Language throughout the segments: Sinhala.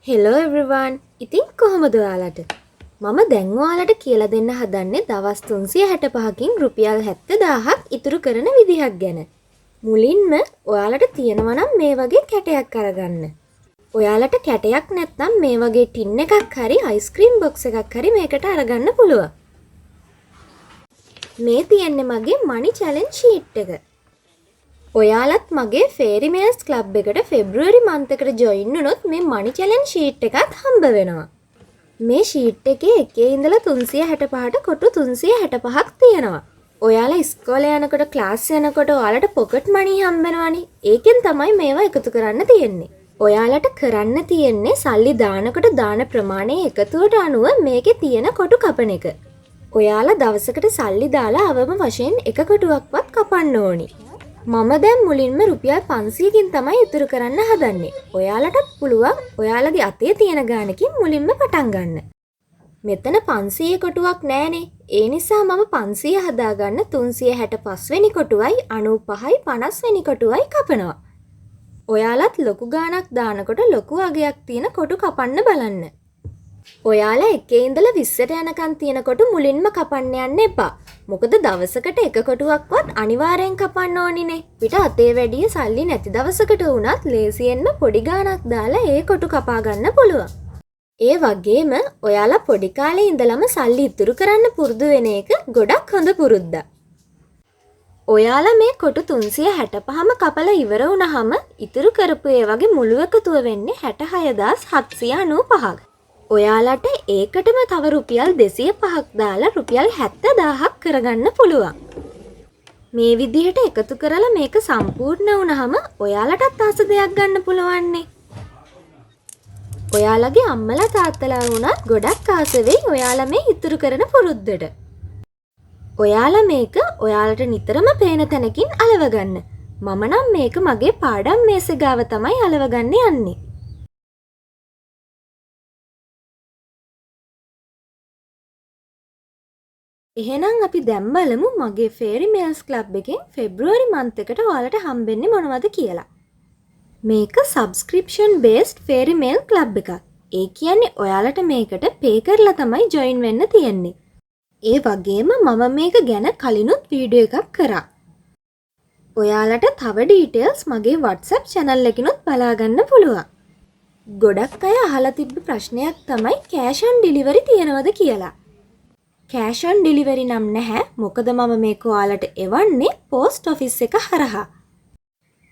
Hello everyone. ඉතින් කොහමද ඔයාලට? මම දැන් ඔයාලට කියලා දෙන්න හදන්නේ දවස් 365කින් රුපියල් 70000ක් ඉතුරු කරන විදිහක් ගැන. මුලින්ම ඔයාලට තියෙනවා නම් මේ වගේ කැටයක් අරගන්න. ඔයාලට කැටයක් නැත්නම් මේ වගේ ටින් එකක් හරි අයිස්ක්‍රීම් බොක්ස් එකක් හරි මේකට අරගන්න පුළුවන්. මේ තියෙන්නේ මගේ මනි චැලෙන්ජ් ෂීට් එක. ඔයාලත් මගේ ෆේරි මේල්ස් ක්ලබ් එකට ෆෙබ්‍රුවරි මන්ත් එකට ජොයින් වුණොත් මේ මනි චැලෙන්ජ් ෂීට් එකත් හම්බ වෙනවා. මේ ෂීට් එකේ එකේ ඉඳලා 365ට කොටු 365ක් තියෙනවා. ඔයාලා ඉස්කෝලේ යනකොට ක්ලාස් යනකොට ඔයාලට පොකට් මනි හම්බෙනවනේ. ඒකෙන් තමයි මේවා එකතු කරන්න තියෙන්නේ. ඔයාලට කරන්න තියෙන්නේ සල්ලි දානකොට දාන ප්‍රමාණය එකතුවට අනුව මේකේ තියෙන කොටු කපන එක. ඔයාලා දවසකට සල්ලි දාලා අවම වශයෙන් එක කොටුවක්වත් කපන්න ඕනි. මම දැන් මුලින්ම රුපියල් 500කින් තමයි ඉතුරු කරන්න හදන්නේ. ඔයාලටත් පුළුවන් ඔයාලගේ අතේ තියෙන ගානකින් මුලින්ම පටන් ගන්න. මෙතන 500 කොටුවක් නෑනේ. ඒ නිසා මම 500 හදාගන්න 365 වෙනි කොටුවයි 95යි 50 වෙනි කොටුවයි කපනවා. ඔයාලත් ලොකු ගානක් දානකොට ලොකු අගයක් තියෙන කොටු කපන්න බලන්න. ඔයාලා එකේ ඉඳලා 20ට යනකම් තියෙන කොටු මුලින්ම කපන්න යන්න එපා. මොකද දවසකට එක කොටුවක්වත් අනිවාර්යෙන් කපන්න ඕනිනේ. පිට අතේ වැඩිය සල්ලි නැති දවසකට වුණත් ලේසියෙන්ම පොඩි ගාණක් දාලා ඒ කොටු කපා ගන්න පුළුවන්. ඒ වගේම ඔයාලා පොඩි කාලේ ඉඳලම සල්ලි ඉතුරු කරන්න පුරුදු වෙන එක ගොඩක් හොඳ පුරුද්දක්. ඔයාලා මේ කොටු 365ම කපලා ඉවර වුණාම ඉතුරු කරපු ඒ වගේ මුළු එකතුව වෙන්නේ 66795ක්. ඔයාලට ඒකටම තව රුපියල් 205ක් දාලා රුපියල් 70000ක් කරගන්න පුළුවන්. මේ විදිහට එකතු කරලා මේක සම්පූර්ණ වුණාම ඔයාලටත් ආස දෙයක් ගන්න පුළුවන්නේ. ඔයාලගේ අම්මලා තාත්තලා වුණත් ගොඩක් ආස වෙයි ඔයාලා මේ ඉතුරු කරන පුරුද්දට. ඔයාලා මේක ඔයාලට නිතරම පේන තැනකින් අලව ගන්න. මම නම් මේක මගේ පාඩම් මේසෙ ගාව තමයි අලවගන්න යන්නේ. එහෙනම් අපි දැන් බලමු මගේ ෆේරි මේල්ස් ක්ලබ් එකෙන් ෆෙබ්‍රුවරි මන්ත් එකට ඔයාලට හම්බෙන්නේ මොනවද කියලා. මේක සබ්ස්ක්‍රිප්ෂන් බේස්ඩ් ෆේරි මේල් ක්ලබ් එකක්. ඒ කියන්නේ ඔයාලට මේකට පේ කරලා තමයි ජොයින් වෙන්න තියෙන්නේ. ඒ වගේම මම මේක ගැන කලිනුත් වීඩියෝ එකක් කරා. ඔයාලට තව ඩීටේල්ස් මගේ WhatsApp channel එකකිනුත් බලා ගන්න පුළුවන්. ගොඩක් අය අහලා තිබ්බ ප්‍රශ්නයක් තමයි කෑෂ් ඔන් ඩිලිවරි තියනවද කියලා. කෑෂ් ඔන් ඩිලිවරි නම් නැහැ. මොකද මම මේක ඔයාලට එවන්නේ පෝස්ට් ඔෆිස් එක හරහා.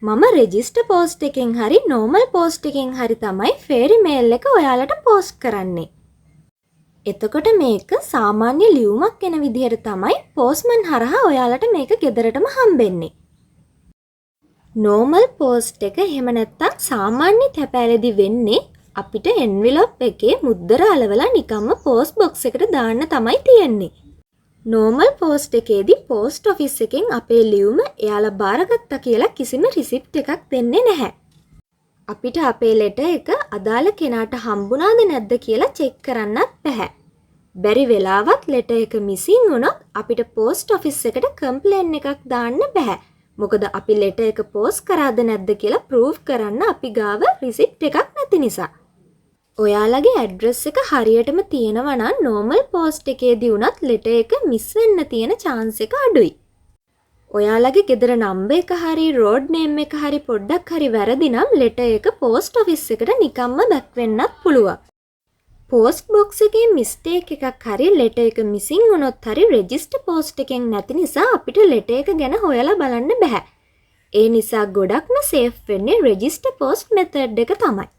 මම රෙජිස්ටර් පෝස්ට් එකෙන් හරි නෝමල් පෝස්ට් එකෙන් හරි තමයි ෆේරි මේල් එක ඔයාලට පෝස්ට් කරන්නේ. එතකොට මේක සාමාන්‍ය ලියුමක් එන විදිහට තමයි පෝස්ට්මන් හරහා ඔයාලට මේක ගෙදරටම හම්බෙන්නේ. නෝමල් පෝස්ට් එක එහෙම නැත්තම් සාමාන්‍ය තැපෑලෙදි වෙන්නේ අපිට එන්විලොප් එකේ මුද්දර අලවලා නිකම්ම පෝස්ට් බොක්ස් එකට දාන්න තමයි තියෙන්නේ. නෝමල් පෝස්ට් එකේදී පෝස්ට් ඔෆිස් එකෙන් අපේ ලියුම එයාලා බාරගත්තා කියලා කිසිම රිසිප්ට් එකක් දෙන්නේ නැහැ. අපිට අපේ ලෙටර් එක අදාළ කෙනාට හම්බුණාද නැද්ද කියලා චෙක් කරන්නත් බැහැ. බැරි වෙලාවත් ලෙටර් එක මිසින් වුණොත් අපිට පෝස්ට් ඔෆිස් එකට කම්ප්ලේන් එකක් දාන්න බැහැ. මොකද අපි ලෙටර් එක පෝස්ට් කරාද නැද්ද කියලා ප්‍රූව් කරන්න අපි ගාව රිසිප්ට් එකක් නැති නිසා. ඔයාලගේ ඇඩ්‍රස් එක හරියටම තියෙනවා නම් නෝමල් පෝස්ට් එකේදී වුණත් ලෙටර් එක මිස් වෙන්න තියෙන chance එක අඩුයි. ඔයාලගේ ගෙදර නම්බර් එක හරි රෝඩ් නේම් එක හරි පොඩ්ඩක් හරි වැරදි නම් ලෙටර් එක පෝස්ට් ඔෆිස් එකට නිකම්ම බැක් වෙන්නත් පුළුවන්. පෝස්ට් බොක්ස් එකේ මිස්ටේක් එකක් හරි ලෙටර් එක මිසින් වුණොත් හරි රෙජිස්ටර් පෝස්ට් එකෙන් නැති නිසා අපිට ලෙටර් එක ගැන හොයලා බලන්න බෑ. ඒ නිසා ගොඩක්ම සේෆ් වෙන්නේ රෙජිස්ටර් පෝස්ට් මෙතඩ් එක තමයි.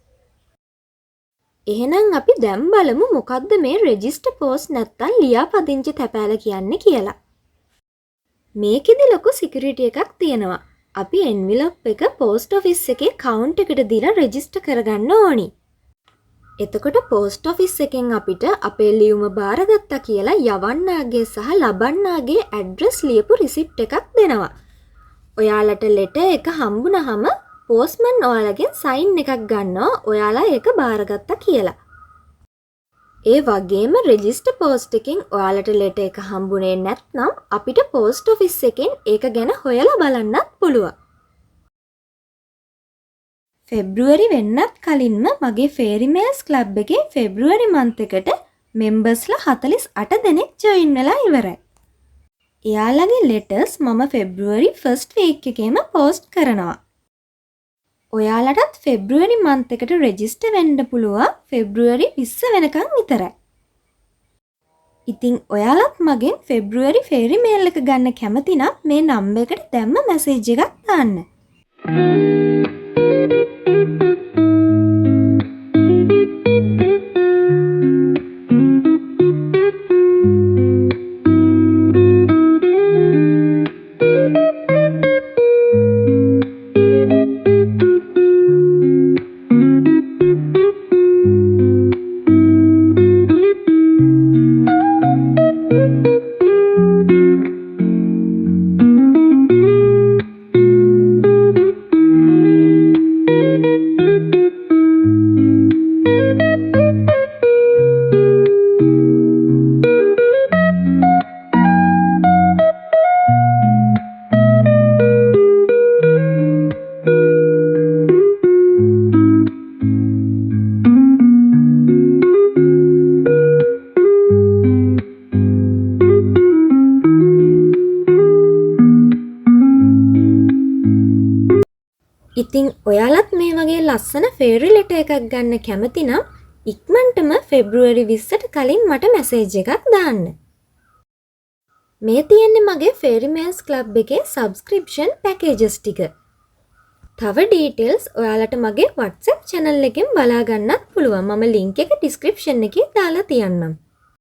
එහෙනම් අපි දැන් බලමු මොකද්ද මේ රෙජිස්ටර් පෝස්ට් නැත්තම් ලියාපදිංචි තැපෑල කියන්නේ කියලා. මේකෙදි ලොකු සිකියුරිටි එකක් තියෙනවා. අපි එන්විලොප් එක පෝස්ට් ඔෆිස් එකේ කවුන්ට් එකට දීලා රෙජිස්ටර් කරගන්න ඕනි. එතකොට පෝස්ට් ඔෆිස් එකෙන් අපිට අපේ ලියුම බාරගත්තා කියලා යවන්නාගේ සහ ලබන්නාගේ ඇඩ්‍රස් ලියපු රිසිප්ට් එකක් දෙනවා. ඔයාලට ලෙටර් එක හම්බුනහම පෝස්ට්මන් ඔයාලගෙන් සයින් එකක් ගන්නවා ඔයාලා ඒක බාරගත්තා කියලා. ඒ වගේම රෙජිස්ටර් පෝස්ට් එකෙන් ඔයාලට ලෙටර් එක හම්බුනේ නැත්නම් අපිට පෝස්ට් ඔෆිස් එකෙන් ඒක ගැන හොයලා බලන්නත් පුළුවන්. ෆෙබ්‍රුවරි වෙන්නත් කලින්ම මගේ ෆේරි මේල්ස් ක්ලබ් එකේ ෆෙබ්‍රුවරි මන්ත් එකට මෙම්බර්ස්ලා 48 දෙනෙක් ජොයින් වෙලා ඉවරයි. එයාලගේ ලෙටර්ස් මම ෆෙබ්‍රුවරි ෆස්ට් වීක් එකේම පෝස්ට් කරනවා. ඔයාලටත් ෆෙබ්‍රුවරි මන්ත් එකට රෙජිස්ටර් වෙන්න පුළුවන් ෆෙබ්‍රුවරි 20 වෙනකන් විතරයි. ඉතින් ඔයාලත් මගෙන් ෆෙබ්‍රුවරි ෆේරි මේල් එක ගන්න කැමති නම් මේ නම්බර් එකට දැම්ම මැසේජ් එකක් දාන්න. ඉතින් ඔයාලත් මේ වගේ ලස්සන ෆේරි ලෙටර් එකක් ගන්න කැමති නම් ඉක්මනටම ෆෙබ්‍රුවරි 20ට කලින් මට මැසේජ් එකක් දාන්න. මේ තියෙන්නේ මගේ ෆේරි මේල්ස් ක්ලබ් එකේ සබ්ස්ක්‍රිප්ෂන් පැකේජස් ටික. තව ඩීටේල්ස් ඔයාලට මගේ WhatsApp channel එකෙන් බලා ගන්නත් පුළුවන්. මම link එක description එකේ දාලා තියන්නම්.